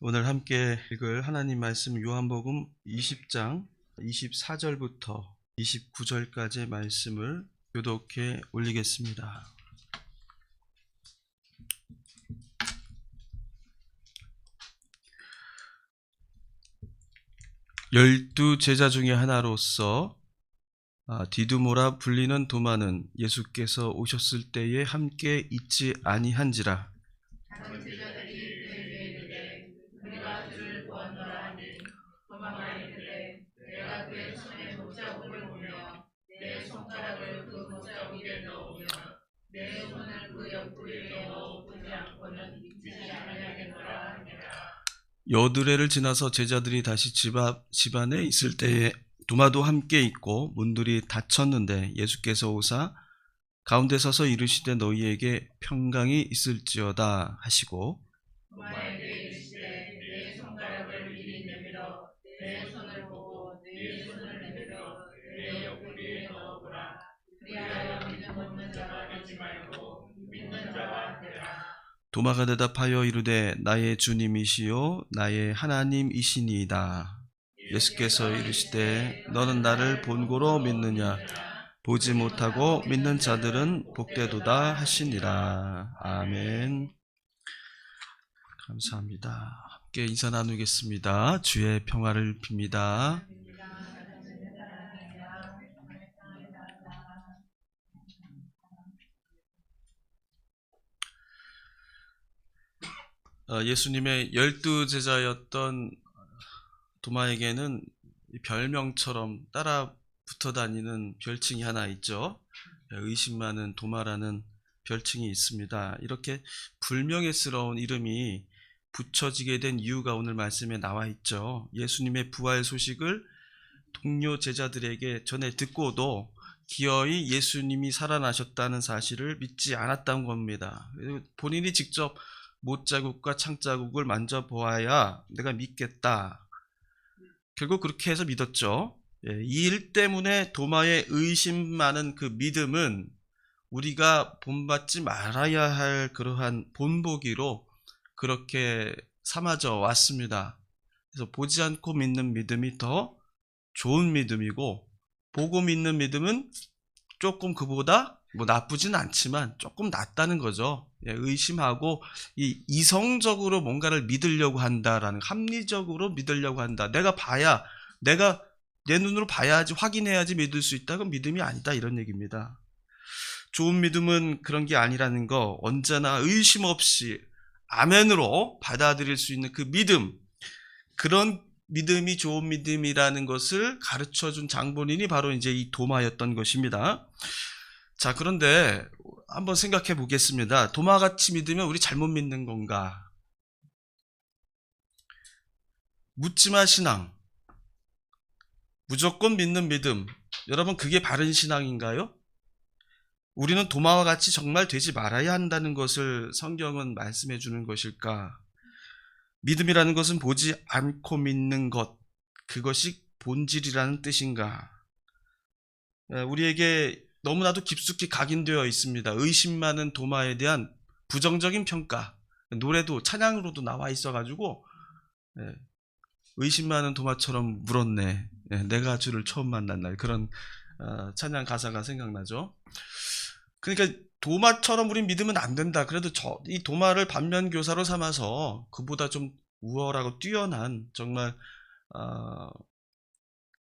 오늘 함께 읽을 하나님 말씀 요한복음 20장 24절부터 29절까지의 말씀을 교독해 올리겠습니다. 열두 제자 중에 하나로서 디두모라 불리는 도마는 예수께서 오셨을 때에 함께 있지 아니한지라. 여드레를 지나서 제자들이 다시 집 안에 있을 때에 도마도 함께 있고 문들이 닫혔는데 예수께서 오사 가운데 서서 이르시되 너희에게 평강이 있을지어다 하시고 도마에게 이르시되 내 손가락을 이리 내밀어 내 손을 보고 내 손을 내밀어 내 옆구리에 넣어보라. 그리하여 믿음 없는 자가 되지 말고 믿는 자가 되라. 도마가 대답하여 이르되 나의 주님이시요 나의 하나님이시니이다. 예수께서 이르시되 너는 나를 본고로 믿느냐? 보지 못하고 믿는 자들은 복되도다 하시니라. 아멘. 감사합니다. 함께 인사 나누겠습니다. 주의 평화를 빕니다. 예수님의 12제자였던 도마에게는 별명처럼 따라 붙어 다니는 별칭이 하나 있죠. 의심 많은 도마라는 별칭이 있습니다. 이렇게 불명예스러운 이름이 붙여지게 된 이유가 오늘 말씀에 나와 있죠. 예수님의 부활 소식을 동료 제자들에게 전해 듣고도 기어이 예수님이 살아나셨다는 사실을 믿지 않았던 겁니다. 본인이 직접 못자국과 창자국을 만져보아야 내가 믿겠다. 결국 그렇게 해서 믿었죠. 이 일 때문에 도마의 의심 많은 그 믿음은 우리가 본받지 말아야 할 그러한 본보기로 그렇게 삼아져 왔습니다. 그래서 보지 않고 믿는 믿음이 더 좋은 믿음이고, 보고 믿는 믿음은 조금 그보다 나쁘진 않지만 조금 낫다는 거죠. 의심하고 이성적으로 뭔가를 믿으려고 한다라는, 합리적으로 믿으려고 한다. 내가 내 눈으로 봐야지, 확인해야지 믿을 수 있다. 그건 믿음이 아니다, 이런 얘기입니다. 좋은 믿음은 그런 게 아니라는 거, 언제나 의심 없이 아멘으로 받아들일 수 있는 그 믿음, 그런 믿음이 좋은 믿음이라는 것을 가르쳐준 장본인이 바로 이제 이 도마였던 것입니다. 자, 그런데 한번 생각해 보겠습니다. 도마같이 믿으면 우리 잘못 믿는 건가? 묻지마 신앙, 무조건 믿는 믿음, 여러분 그게 바른 신앙인가요? 우리는 도마와 같이 정말 되지 말아야 한다는 것을 성경은 말씀해 주는 것일까? 믿음이라는 것은 보지 않고 믿는 것, 그것이 본질이라는 뜻인가? 우리에게 너무나도 깊숙이 각인되어 있습니다. 의심 많은 도마에 대한 부정적인 평가, 노래도 찬양으로도 나와 있어가지고 의심 많은 도마처럼 물었네, 내가 주를 처음 만난 날, 그런 찬양 가사가 생각나죠. 그러니까 도마처럼 우린 믿으면 안 된다. 그래도 이 도마를 반면교사로 삼아서 그보다 좀 우월하고 뛰어난, 정말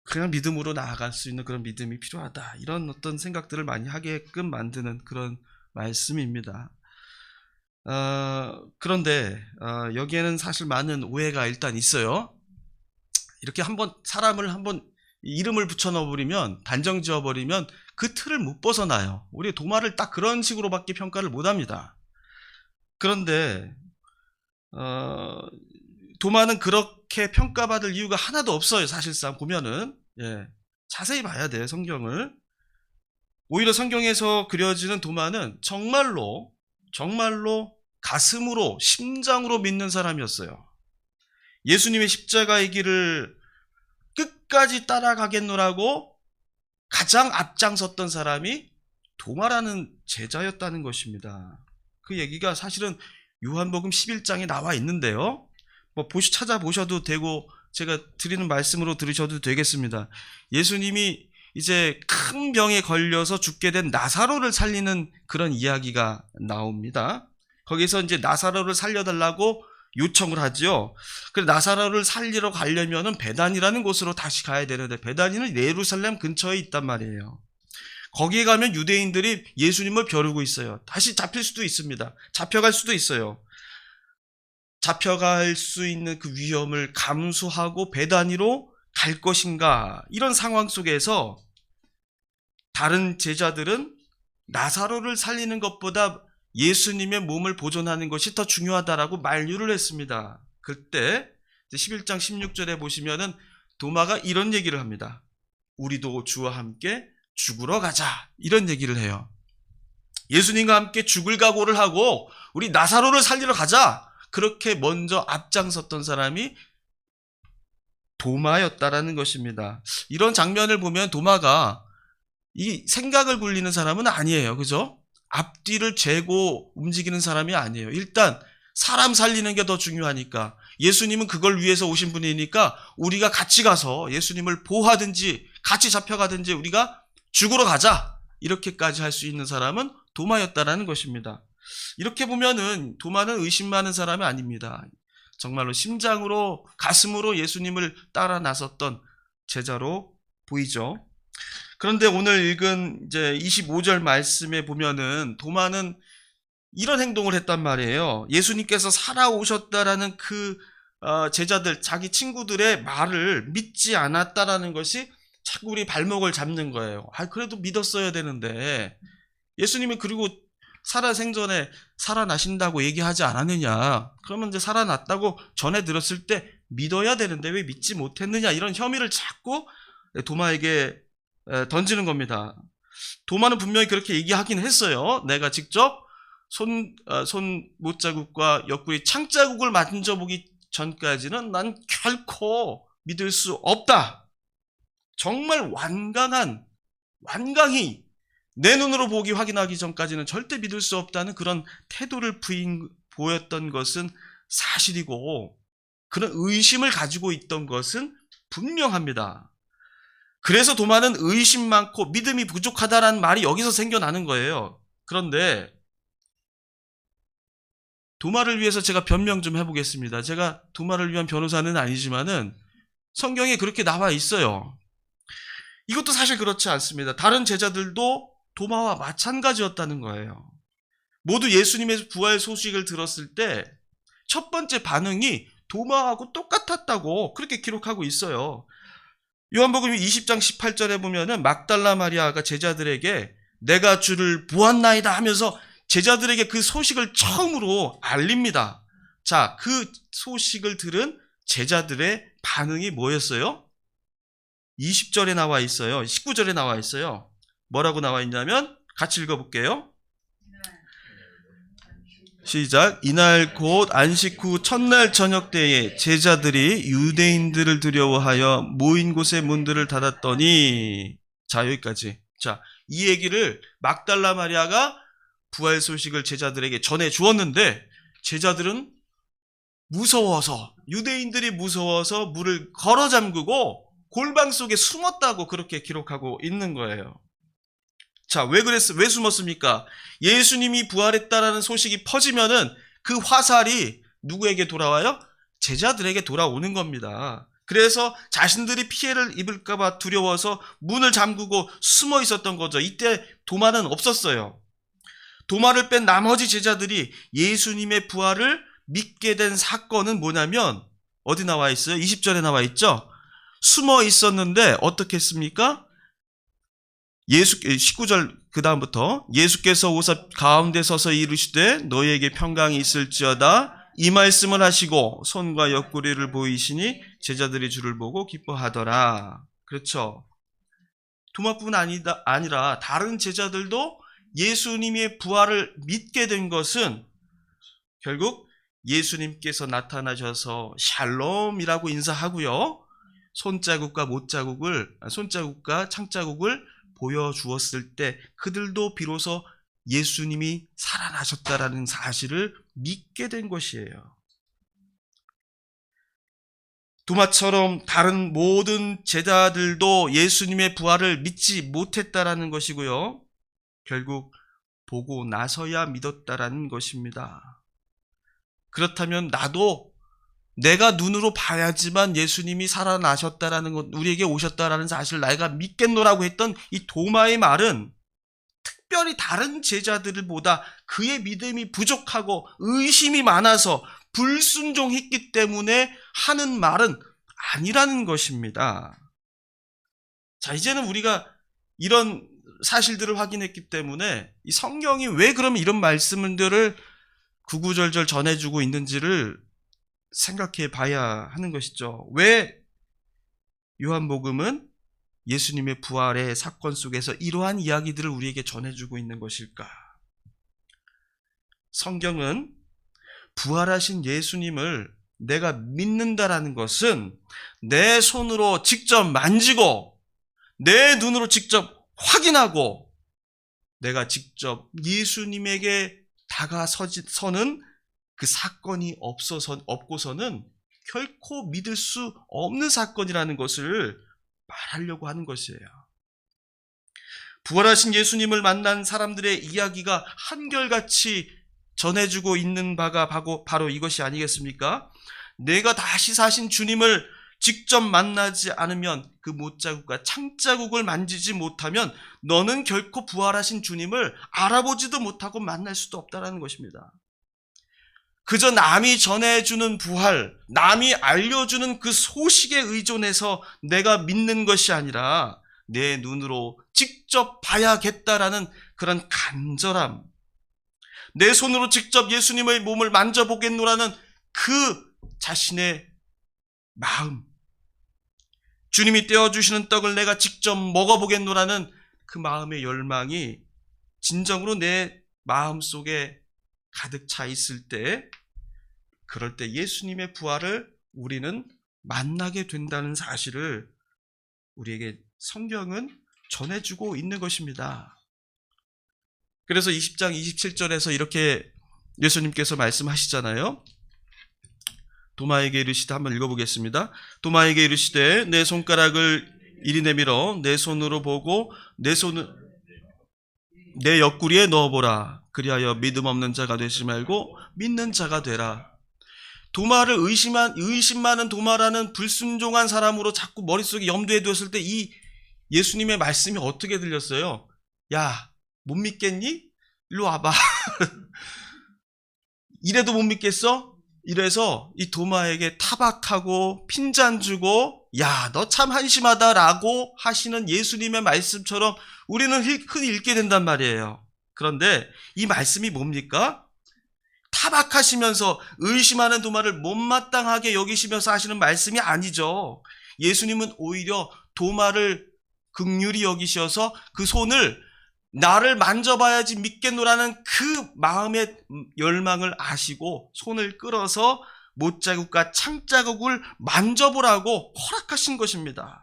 그냥 믿음으로 나아갈 수 있는 그런 믿음이 필요하다, 이런 어떤 생각들을 많이 하게끔 만드는 그런 말씀입니다. 그런데 여기에는 사실 많은 오해가 일단 있어요. 이렇게 사람을 이름을 붙여 넣어버리면, 단정 지어버리면 그 틀을 못 벗어나요. 우리 도마를 딱 그런 식으로밖에 평가를 못합니다. 그런데 도마는 그렇게 평가받을 이유가 하나도 없어요. 사실상 보면은 자세히 봐야 돼요, 성경을. 오히려 성경에서 그려지는 도마는 정말로 가슴으로, 심장으로 믿는 사람이었어요. 예수님의 십자가의 길을 끝까지 따라가겠노라고 가장 앞장섰던 사람이 도마라는 제자였다는 것입니다. 그 얘기가 사실은 요한복음 11장에 나와 있는데요. 찾아보셔도 되고 제가 드리는 말씀으로 들으셔도 되겠습니다. 예수님이 이제 큰 병에 걸려서 죽게 된 나사로를 살리는 그런 이야기가 나옵니다. 거기서 이제 나사로를 살려달라고 요청을 하죠. 그래서 나사로를 살리러 가려면은 베단이라는 곳으로 다시 가야 되는데 베단이는 예루살렘 근처에 있단 말이에요. 거기에 가면 유대인들이 예수님을 벼르고 있어요. 다시 잡힐 수도 있습니다. 잡혀갈 수도 있어요. 잡혀갈 수 있는 그 위험을 감수하고 베다니로 갈 것인가, 이런 상황 속에서 다른 제자들은 나사로를 살리는 것보다 예수님의 몸을 보존하는 것이 더 중요하다라고 만류를 했습니다. 그때 11장 16절에 보시면은 도마가 이런 얘기를 합니다. 우리도 주와 함께 죽으러 가자, 이런 얘기를 해요. 예수님과 함께 죽을 각오를 하고 우리 나사로를 살리러 가자, 그렇게 먼저 앞장섰던 사람이 도마였다라는 것입니다. 이런 장면을 보면 도마가 이 생각을 굴리는 사람은 아니에요. 그죠? 앞뒤를 재고 움직이는 사람이 아니에요. 일단 사람 살리는 게 더 중요하니까, 예수님은 그걸 위해서 오신 분이니까 우리가 같이 가서 예수님을 보호하든지 같이 잡혀가든지 우리가 죽으러 가자, 이렇게까지 할 수 있는 사람은 도마였다라는 것입니다. 이렇게 보면은 도마는 의심 많은 사람이 아닙니다. 정말로 심장으로, 가슴으로 예수님을 따라 나섰던 제자로 보이죠. 그런데 오늘 읽은 이제 25절 말씀에 보면은 도마는 이런 행동을 했단 말이에요. 예수님께서 살아오셨다라는 그 제자들, 자기 친구들의 말을 믿지 않았다라는 것이 자꾸 우리 발목을 잡는 거예요. 그래도 믿었어야 되는데, 예수님이 그리고 살아생전에 살아나신다고 얘기하지 않았느냐, 그러면 이제 살아났다고 전해 들었을 때 믿어야 되는데 왜 믿지 못했느냐, 이런 혐의를 자꾸 도마에게 던지는 겁니다. 도마는 분명히 그렇게 얘기하긴 했어요. 내가 직접 손 못자국과 옆구리 창자국을 만져보기 전까지는 난 결코 믿을 수 없다. 정말 완강히 내 눈으로 보기 확인하기 전까지는 절대 믿을 수 없다는 그런 태도를 보였던 것은 사실이고, 그런 의심을 가지고 있던 것은 분명합니다. 그래서 도마는 의심 많고 믿음이 부족하다라는 말이 여기서 생겨나는 거예요. 그런데 도마를 위해서 제가 변명 좀 해보겠습니다. 제가 도마를 위한 변호사는 아니지만은 성경에 그렇게 나와 있어요. 이것도 사실 그렇지 않습니다. 다른 제자들도 도마와 마찬가지였다는 거예요. 모두 예수님의 부활 소식을 들었을 때 첫 번째 반응이 도마하고 똑같았다고 그렇게 기록하고 있어요. 요한복음 20장 18절에 보면은 막달라 마리아가 제자들에게 내가 주를 보았나이다 하면서 제자들에게 그 소식을 처음으로 알립니다. 자, 그 소식을 들은 제자들의 반응이 뭐였어요? 20절에 나와 있어요. 19절에 나와 있어요. 뭐라고 나와 있냐면 같이 읽어볼게요. 시작. 이날 곧 안식 후 첫날 저녁 때에 제자들이 유대인들을 두려워하여 모인 곳의 문들을 닫았더니, 자, 여기까지. 자, 이 얘기를 막달라 마리아가 부활 소식을 제자들에게 전해 주었는데 제자들은 무서워서, 유대인들이 무서워서 문을 걸어 잠그고 골방 속에 숨었다고 그렇게 기록하고 있는 거예요. 자, 왜 숨었습니까? 예수님이 부활했다라는 소식이 퍼지면은 그 화살이 누구에게 돌아와요? 제자들에게 돌아오는 겁니다. 그래서 자신들이 피해를 입을까봐 두려워서 문을 잠그고 숨어 있었던 거죠. 이때 도마는 없었어요. 도마를 뺀 나머지 제자들이 예수님의 부활을 믿게 된 사건은 뭐냐면, 어디 나와 있어요? 20절에 나와 있죠? 숨어 있었는데 어떻게 했습니까? 19절 그 다음부터 예수께서 오사 가운데 서서 이르시되 너희에게 평강이 있을지어다 이 말씀을 하시고 손과 옆구리를 보이시니 제자들이 주를 보고 기뻐하더라. 그렇죠. 도마뿐 아니라 다른 제자들도 예수님의 부활을 믿게 된 것은 결국 예수님께서 나타나셔서 샬롬이라고 인사하고요, 손자국과 창자국을 보여주었을 때 그들도 비로소 예수님이 살아나셨다라는 사실을 믿게 된 것이에요. 도마처럼 다른 모든 제자들도 예수님의 부활을 믿지 못했다라는 것이고요. 결국 보고 나서야 믿었다라는 것입니다. 그렇다면 나도 내가 눈으로 봐야지만 예수님이 살아나셨다라는 것, 우리에게 오셨다라는 사실을 내가 믿겠노라고 했던 이 도마의 말은 특별히 다른 제자들보다 그의 믿음이 부족하고 의심이 많아서 불순종했기 때문에 하는 말은 아니라는 것입니다. 자, 이제는 우리가 이런 사실들을 확인했기 때문에 이 성경이 왜 그러면 이런 말씀들을 구구절절 전해주고 있는지를 생각해 봐야 하는 것이죠. 왜 요한복음은 예수님의 부활의 사건 속에서 이러한 이야기들을 우리에게 전해주고 있는 것일까? 성경은 부활하신 예수님을 내가 믿는다라는 것은 내 손으로 직접 만지고 내 눈으로 직접 확인하고 내가 직접 예수님에게 다가서는 그 사건이 없고서는 결코 믿을 수 없는 사건이라는 것을 말하려고 하는 것이에요. 부활하신 예수님을 만난 사람들의 이야기가 한결같이 전해주고 있는 바가 바로 이것이 아니겠습니까? 내가 다시 사신 주님을 직접 만나지 않으면 그 못자국과 창자국을 만지지 못하면 너는 결코 부활하신 주님을 알아보지도 못하고 만날 수도 없다는 것입니다. 그저 남이 전해주는 부활, 남이 알려주는 그 소식에 의존해서 내가 믿는 것이 아니라 내 눈으로 직접 봐야겠다라는 그런 간절함, 내 손으로 직접 예수님의 몸을 만져보겠노라는 그 자신의 마음, 주님이 떼어주시는 떡을 내가 직접 먹어보겠노라는 그 마음의 열망이 진정으로 내 마음속에 가득 차 있을 때, 그럴 때 예수님의 부활을 우리는 만나게 된다는 사실을 우리에게 성경은 전해주고 있는 것입니다. 그래서 20장 27절에서 이렇게 예수님께서 말씀하시잖아요. 도마에게 이르시되, 한번 읽어보겠습니다. 도마에게 이르시되 내 손가락을 이리 내밀어 내 손으로 보고 내 손을 내 옆구리에 넣어보라. 그리하여 믿음 없는 자가 되지 말고 믿는 자가 되라. 도마를 의심 많은 도마라는 불순종한 사람으로 자꾸 머릿속에 염두에 두었을 때 이 예수님의 말씀이 어떻게 들렸어요? 야, 못 믿겠니? 일로 와봐. 이래도 못 믿겠어? 이래서 이 도마에게 타박하고 핀잔 주고, 야, 너 참 한심하다라고 하시는 예수님의 말씀처럼 우리는 흔히 읽게 된단 말이에요. 그런데 이 말씀이 뭡니까? 타박하시면서 의심하는 도마를 못마땅하게 여기시면서 하시는 말씀이 아니죠. 예수님은 오히려 도마를 긍휼히 여기셔서 그 손을 나를 만져봐야지 믿겠노라는 그 마음의 열망을 아시고 손을 끌어서 못자국과 창자국을 만져보라고 허락하신 것입니다.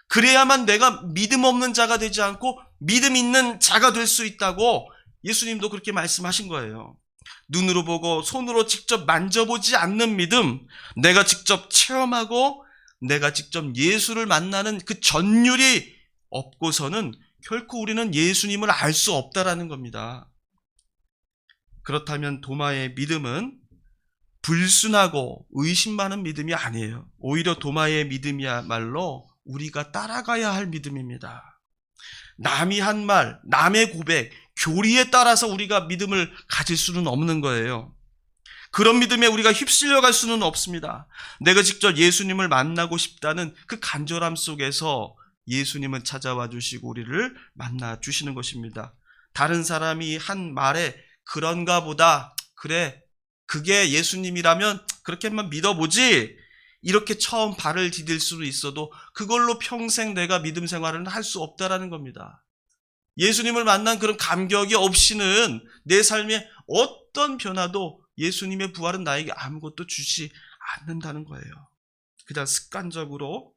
그래야만 내가 믿음 없는 자가 되지 않고 믿음 있는 자가 될 수 있다고 예수님도 그렇게 말씀하신 거예요. 눈으로 보고 손으로 직접 만져보지 않는 믿음, 내가 직접 체험하고 내가 직접 예수를 만나는 그 전율이 없고서는 결코 우리는 예수님을 알 수 없다라는 겁니다. 그렇다면 도마의 믿음은 불순하고 의심 많은 믿음이 아니에요. 오히려 도마의 믿음이야말로 우리가 따라가야 할 믿음입니다. 남이 한 말, 남의 고백, 교리에 따라서 우리가 믿음을 가질 수는 없는 거예요. 그런 믿음에 우리가 휩쓸려 갈 수는 없습니다. 내가 직접 예수님을 만나고 싶다는 그 간절함 속에서 예수님은 찾아와 주시고 우리를 만나 주시는 것입니다. 다른 사람이 한 말에 그런가 보다, 그래, 그게 예수님이라면 그렇게만 믿어보지, 이렇게 처음 발을 디딜 수도 있어도 그걸로 평생 내가 믿음 생활을 할 수 없다라는 겁니다. 예수님을 만난 그런 감격이 없이는 내 삶에 어떤 변화도 예수님의 부활은 나에게 아무것도 주지 않는다는 거예요. 그냥 습관적으로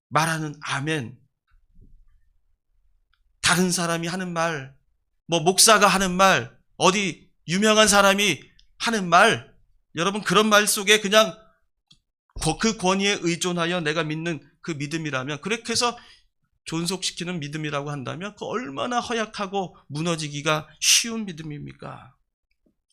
말하는 아멘, 다른 사람이 하는 말, 목사가 하는 말, 어디 유명한 사람이 하는 말, 여러분 그런 말 속에 그냥 그 권위에 의존하여 내가 믿는 그 믿음이라면, 그렇게 해서 존속시키는 믿음이라고 한다면 그 얼마나 허약하고 무너지기가 쉬운 믿음입니까?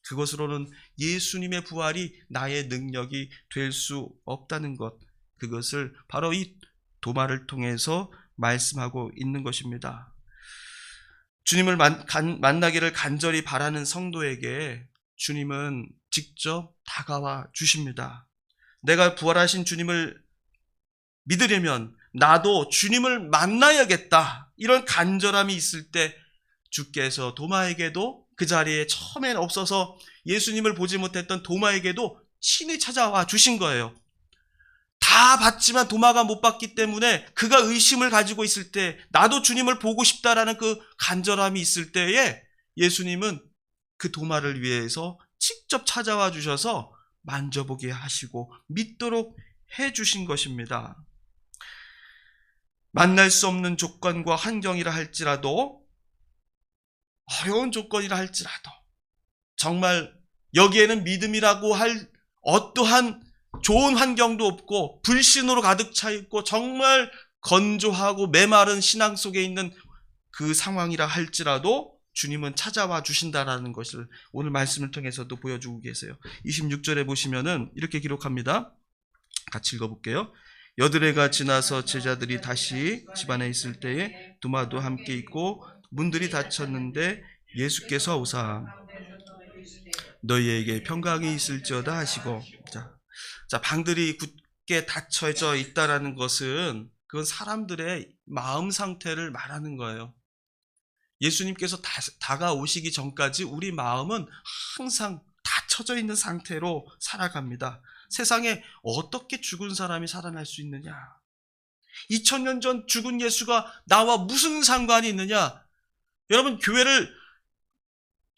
그것으로는 예수님의 부활이 나의 능력이 될 수 없다는 것, 그것을 바로 이 도마를 통해서 말씀하고 있는 것입니다. 주님을 만나기를 간절히 바라는 성도에게 주님은 직접 다가와 주십니다. 내가 부활하신 주님을 믿으려면 나도 주님을 만나야겠다, 이런 간절함이 있을 때 주께서 도마에게도 그 자리에 처음엔 없어서 예수님을 보지 못했던 도마에게도 친히 찾아와 주신 거예요. 다 봤지만 도마가 못 봤기 때문에 그가 의심을 가지고 있을 때, 나도 주님을 보고 싶다라는 그 간절함이 있을 때에 예수님은 그 도마를 위해서 직접 찾아와 주셔서 만져보게 하시고 믿도록 해주신 것입니다. 만날 수 없는 조건과 환경이라 할지라도, 어려운 조건이라 할지라도, 정말 여기에는 믿음이라고 할 어떠한 좋은 환경도 없고 불신으로 가득 차 있고 정말 건조하고 메마른 신앙 속에 있는 그 상황이라 할지라도 주님은 찾아와 주신다라는 것을 오늘 말씀을 통해서도 보여주고 계세요. 26절에 보시면은 이렇게 기록합니다. 같이 읽어볼게요. 여드레가 지나서 제자들이 다시 집안에 있을 때에 도마도 함께 있고 문들이 닫혔는데 예수께서 오사 너희에게 평강이 있을지어다 하시고, 자, 방들이 굳게 닫혀져 있다라는 것은 그건 사람들의 마음 상태를 말하는 거예요. 예수님께서 다가오시기 전까지 우리 마음은 항상 닫혀져 있는 상태로 살아갑니다. 세상에 어떻게 죽은 사람이 살아날 수 있느냐? 2000년 전 죽은 예수가 나와 무슨 상관이 있느냐? 여러분, 교회를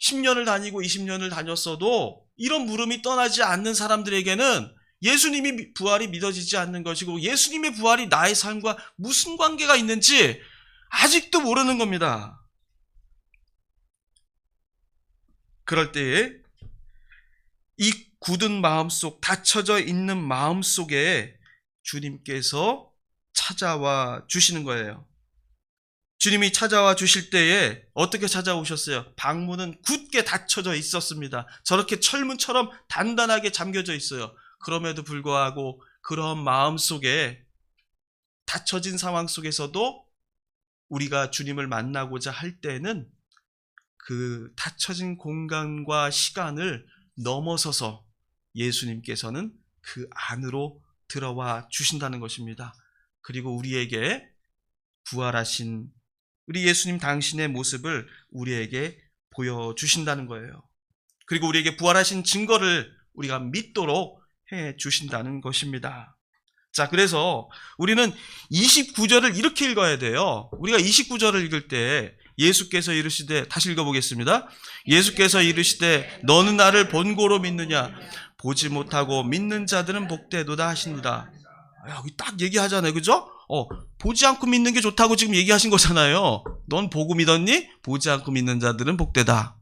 10년을 다니고 20년을 다녔어도 이런 물음이 떠나지 않는 사람들에게는 예수님이 부활이 믿어지지 않는 것이고 예수님의 부활이 나의 삶과 무슨 관계가 있는지 아직도 모르는 겁니다. 그럴 때에 이 굳은 마음속, 닫혀져 있는 마음속에 주님께서 찾아와 주시는 거예요. 주님이 찾아와 주실 때에 어떻게 찾아오셨어요? 방문은 굳게 닫혀져 있었습니다. 저렇게 철문처럼 단단하게 잠겨져 있어요. 그럼에도 불구하고 그런 마음 속에, 닫혀진 상황 속에서도 우리가 주님을 만나고자 할 때는 그 닫혀진 공간과 시간을 넘어서서 예수님께서는 그 안으로 들어와 주신다는 것입니다. 그리고 우리에게 부활하신 우리 예수님 당신의 모습을 우리에게 보여주신다는 거예요. 그리고 우리에게 부활하신 증거를 우리가 믿도록 해 주신다는 것입니다. 자, 그래서 우리는 29절을 이렇게 읽어야 돼요. 우리가 29절을 읽을 때 예수께서 이르시되, 다시 읽어보겠습니다. 예수께서 이르시되 너는 나를 본고로 믿느냐? 보지 못하고 믿는 자들은 복되도다 하시니라. 여기 딱 얘기하잖아요. 그죠? 보지 않고 믿는 게 좋다고 지금 얘기하신 거잖아요. 넌 보고 믿었니? 보지 않고 믿는 자들은 복되다.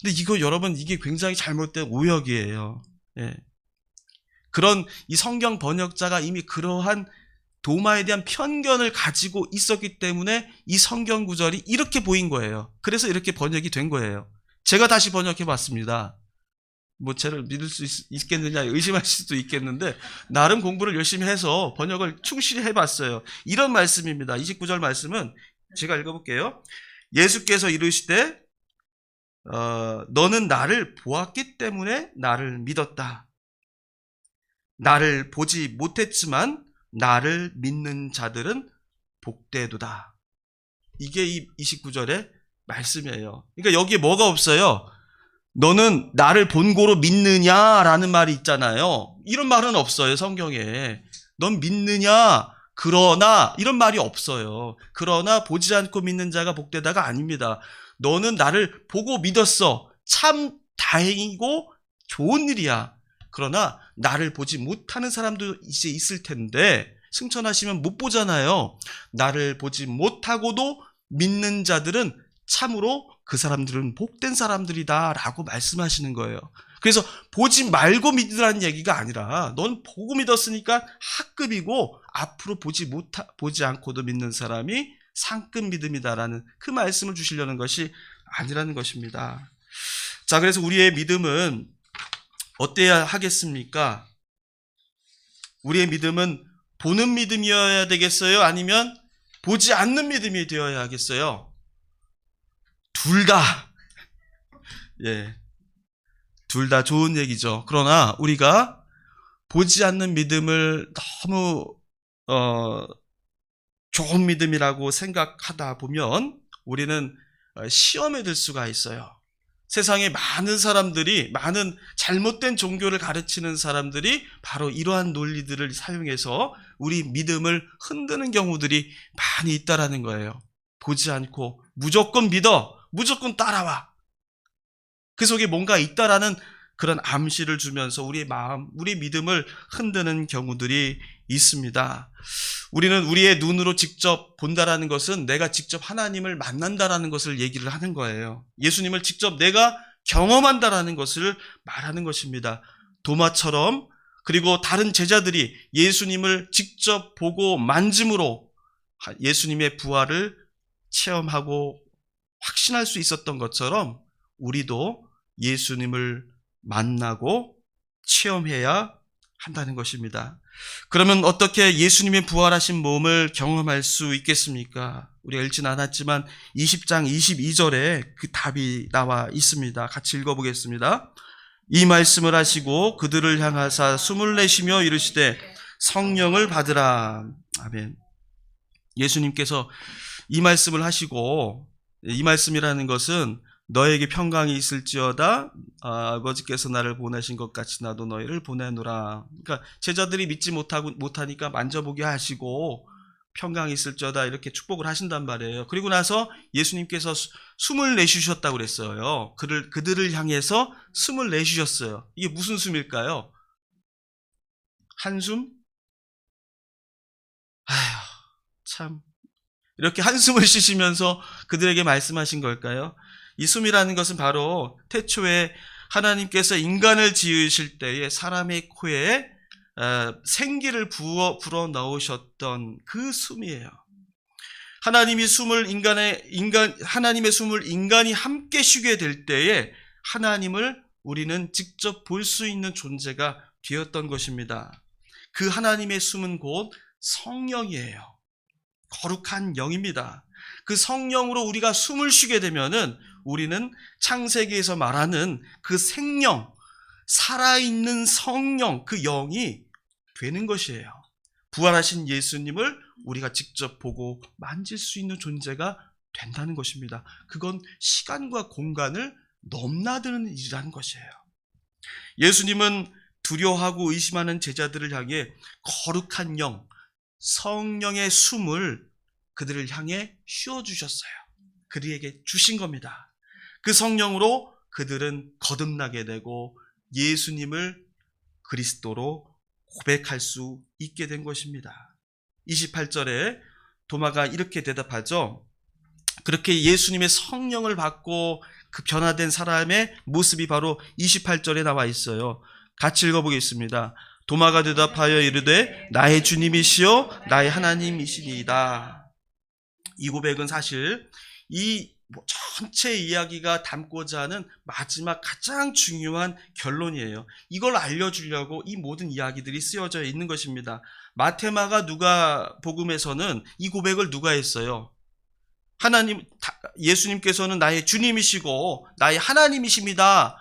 근데 이거 여러분, 이게 굉장히 잘못된 오역이에요. 예. 그런 이 성경 번역자가 이미 그러한 도마에 대한 편견을 가지고 있었기 때문에 이 성경 구절이 이렇게 보인 거예요. 그래서 이렇게 번역이 된 거예요. 제가 다시 번역해 봤습니다. 뭐 쟤를 믿을 수 있겠느냐 의심할 수도 있겠는데 나름 공부를 열심히 해서 번역을 충실히 해봤어요. 이런 말씀입니다. 29절 말씀은 제가 읽어볼게요. 예수께서 이르시되 너는 나를 보았기 때문에 나를 믿었다. 나를 보지 못했지만 나를 믿는 자들은 복되도다. 이게 이 29절의 말씀이에요. 그러니까 여기에 뭐가 없어요? 너는 나를 본고로 믿느냐라는 말이 있잖아요. 이런 말은 없어요, 성경에. 넌 믿느냐, 그러나 이런 말이 없어요. 그러나 보지 않고 믿는 자가 복되다가 아닙니다. 너는 나를 보고 믿었어. 참 다행이고 좋은 일이야. 그러나 나를 보지 못하는 사람도 이제 있을 텐데 승천하시면 못 보잖아요. 나를 보지 못하고도 믿는 자들은 참으로 그 사람들은 복된 사람들이다 라고 말씀하시는 거예요. 그래서 보지 말고 믿으라는 얘기가 아니라 넌 보고 믿었으니까 하급이고 앞으로 보지 않고도 믿는 사람이 상급 믿음이다라는 그 말씀을 주시려는 것이 아니라는 것입니다. 자, 그래서 우리의 믿음은 어때야 하겠습니까? 우리의 믿음은 보는 믿음이어야 되겠어요? 아니면 보지 않는 믿음이 되어야 하겠어요? 둘 다. 예. 둘 다 좋은 얘기죠. 그러나 우리가 보지 않는 믿음을 너무 좋은 믿음이라고 생각하다 보면 우리는 시험에 들 수가 있어요. 세상에 많은 사람들이, 많은 잘못된 종교를 가르치는 사람들이 바로 이러한 논리들을 사용해서 우리 믿음을 흔드는 경우들이 많이 있다라는 거예요. 보지 않고 무조건 믿어, 무조건 따라와. 그 속에 뭔가 있다라는 그런 암시를 주면서 우리의 마음, 우리의 믿음을 흔드는 경우들이 있습니다. 우리는 우리의 눈으로 직접 본다라는 것은 내가 직접 하나님을 만난다라는 것을 얘기를 하는 거예요. 예수님을 직접 내가 경험한다라는 것을 말하는 것입니다. 도마처럼, 그리고 다른 제자들이 예수님을 직접 보고 만짐으로 예수님의 부활을 체험하고 확신할 수 있었던 것처럼 우리도 예수님을 만나고 체험해야 한다는 것입니다. 그러면 어떻게 예수님의 부활하신 몸을 경험할 수 있겠습니까? 우리가 읽지는 않았지만 20장 22절에 그 답이 나와 있습니다. 같이 읽어보겠습니다. 이 말씀을 하시고 그들을 향하사 숨을 내쉬며 이르시되 성령을 받으라. 아멘. 예수님께서 이 말씀을 하시고, 이 말씀이라는 것은 너에게 평강이 있을지어다 아버지께서 나를 보내신 것 같이 나도 너희를 보내노라. 그러니까 제자들이 믿지 못하니까 만져보게 하시고 평강이 있을지어다 이렇게 축복을 하신단 말이에요. 그리고 나서 예수님께서 숨을 내쉬셨다고 그랬어요. 그들을 향해서 숨을 내쉬셨어요. 이게 무슨 숨일까요? 한숨? 아휴, 참. 이렇게 한숨을 쉬시면서 그들에게 말씀하신 걸까요? 이 숨이라는 것은 바로 태초에 하나님께서 인간을 지으실 때에 사람의 코에 생기를 불어 넣으셨던 그 숨이에요. 하나님의 숨을 인간이 함께 쉬게 될 때에 하나님을 우리는 직접 볼 수 있는 존재가 되었던 것입니다. 그 하나님의 숨은 곧 성령이에요. 거룩한 영입니다. 그 성령으로 우리가 숨을 쉬게 되면은 우리는 창세기에서 말하는 그 생명, 살아있는 성령, 그 영이 되는 것이에요. 부활하신 예수님을 우리가 직접 보고 만질 수 있는 존재가 된다는 것입니다. 그건 시간과 공간을 넘나드는 일이라는 것이에요. 예수님은 두려워하고 의심하는 제자들을 향해 거룩한 영, 성령의 숨을 그들을 향해 쉬어주셨어요. 그들에게 주신 겁니다. 그 성령으로 그들은 거듭나게 되고 예수님을 그리스도로 고백할 수 있게 된 것입니다. 28절에 도마가 이렇게 대답하죠. 그렇게 예수님의 성령을 받고 그 변화된 사람의 모습이 바로 28절에 나와 있어요. 같이 읽어보겠습니다. 도마가 대답하여 이르되 나의 주님이시요 나의 하나님이시니이다. 이 고백은 사실 이 전체 이야기가 담고자 하는 마지막 가장 중요한 결론이에요. 이걸 알려주려고 이 모든 이야기들이 쓰여져 있는 것입니다. 마테마가 누가복음에서는 이 고백을 누가 했어요? 예수님께서는 나의 주님이시고 나의 하나님이십니다.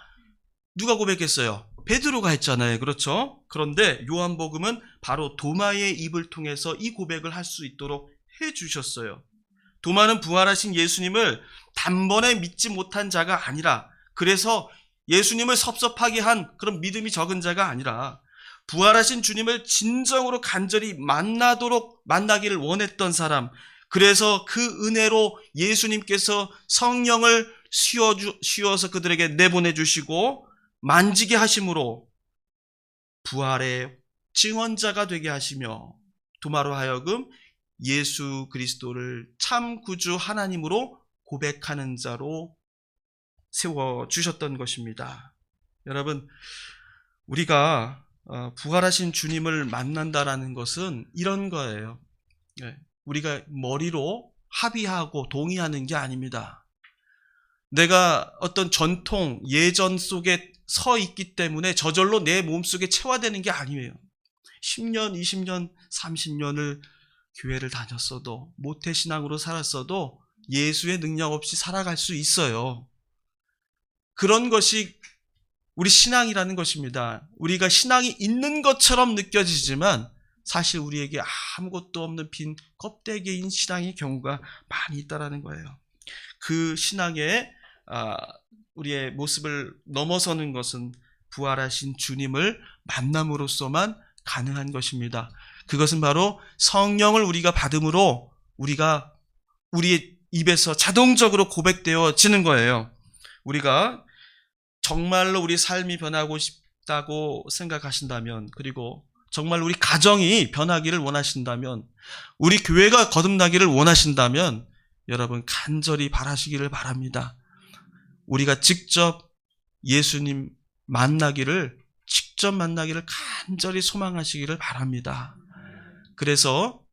누가 고백했어요? 베드로가 했잖아요. 그렇죠? 그런데 요한복음은 바로 도마의 입을 통해서 이 고백을 할 수 있도록 해주셨어요. 도마는 부활하신 예수님을 단번에 믿지 못한 자가 아니라, 그래서 예수님을 섭섭하게 한 그런 믿음이 적은 자가 아니라 부활하신 주님을 진정으로 간절히 만나기를 원했던 사람, 그래서 그 은혜로 예수님께서 성령을 씌워서 그들에게 내보내주시고 만지게 하심으로 부활의 증언자가 되게 하시며 도마로 하여금 예수 그리스도를 참 구주 하나님으로 고백하는 자로 세워주셨던 것입니다. 여러분, 우리가 부활하신 주님을 만난다라는 것은 이런 거예요. 우리가 머리로 합의하고 동의하는 게 아닙니다. 내가 어떤 전통, 예전 속에 서 있기 때문에 저절로 내 몸속에 체화되는 게 아니에요. 10년, 20년, 30년을 교회를 다녔어도, 모태신앙으로 살았어도 예수의 능력 없이 살아갈 수 있어요. 그런 것이 우리 신앙이라는 것입니다. 우리가 신앙이 있는 것처럼 느껴지지만 사실 우리에게 아무것도 없는 빈 껍데기인 신앙의 경우가 많이 있다는 거예요. 그 신앙의 우리의 모습을 넘어서는 것은 부활하신 주님을 만남으로써만 가능한 것입니다. 그것은 바로 성령을 우리가 받음으로 우리가 우리의 입에서 자동적으로 고백되어지는 거예요. 우리가 정말로 우리 삶이 변하고 싶다고 생각하신다면, 그리고 정말 우리 가정이 변하기를 원하신다면, 우리 교회가 거듭나기를 원하신다면 여러분 간절히 바라시기를 바랍니다. 우리가 직접 예수님 직접 만나기를 간절히 소망하시기를 바랍니다. 그래서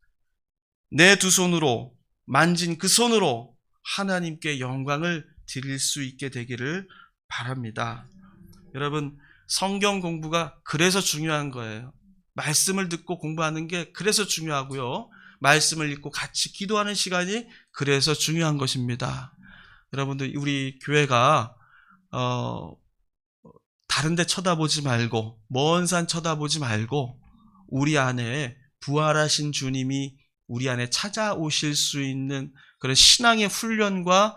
내 두 손으로 만진 그 손으로 하나님께 영광을 드릴 수 있게 되기를 바랍니다. 여러분, 성경 공부가 그래서 중요한 거예요. 말씀을 듣고 공부하는 게 그래서 중요하고요. 말씀을 읽고 같이 기도하는 시간이 그래서 중요한 것입니다. 여러분들, 우리 교회가 다른 데 쳐다보지 말고, 먼 산 쳐다보지 말고, 우리 안에 부활하신 주님이 우리 안에 찾아오실 수 있는 그런 신앙의 훈련과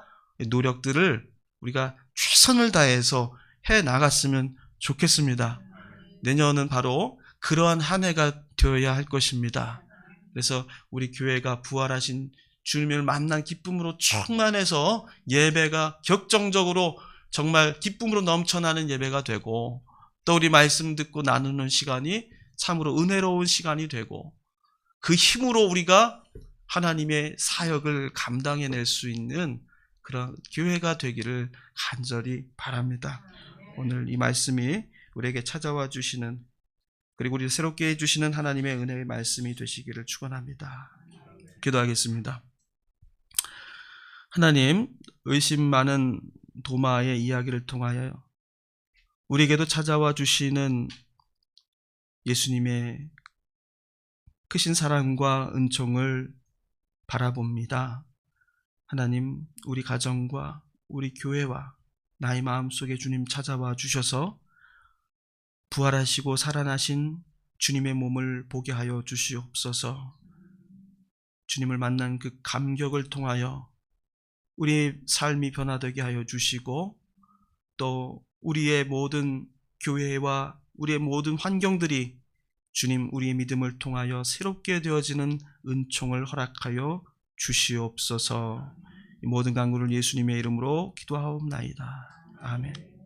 노력들을 우리가 최선을 다해서 해 나갔으면 좋겠습니다. 내년은 바로 그러한 한 해가 되어야 할 것입니다. 그래서 우리 교회가 부활하신 주님을 만난 기쁨으로 충만해서 예배가 격정적으로 정말 기쁨으로 넘쳐나는 예배가 되고, 또 우리 말씀 듣고 나누는 시간이 참으로 은혜로운 시간이 되고, 그 힘으로 우리가 하나님의 사역을 감당해낼 수 있는 그런 교회가 되기를 간절히 바랍니다. 오늘 이 말씀이 우리에게 찾아와 주시는, 그리고 우리를 새롭게 해주시는 하나님의 은혜의 말씀이 되시기를 축원합니다. 기도하겠습니다. 하나님, 의심 많은 도마의 이야기를 통하여 우리에게도 찾아와 주시는 예수님의 크신 사랑과 은총을 바라봅니다. 하나님, 우리 가정과 우리 교회와 나의 마음속에 주님 찾아와 주셔서 부활하시고 살아나신 주님의 몸을 보게 하여 주시옵소서. 주님을 만난 그 감격을 통하여 우리의 삶이 변화되게 하여 주시고, 또 우리의 모든 교회와 우리의 모든 환경들이 주님 우리의 믿음을 통하여 새롭게 되어지는 은총을 허락하여 주시옵소서. 이 모든 간구를 예수님의 이름으로 기도하옵나이다. 아멘.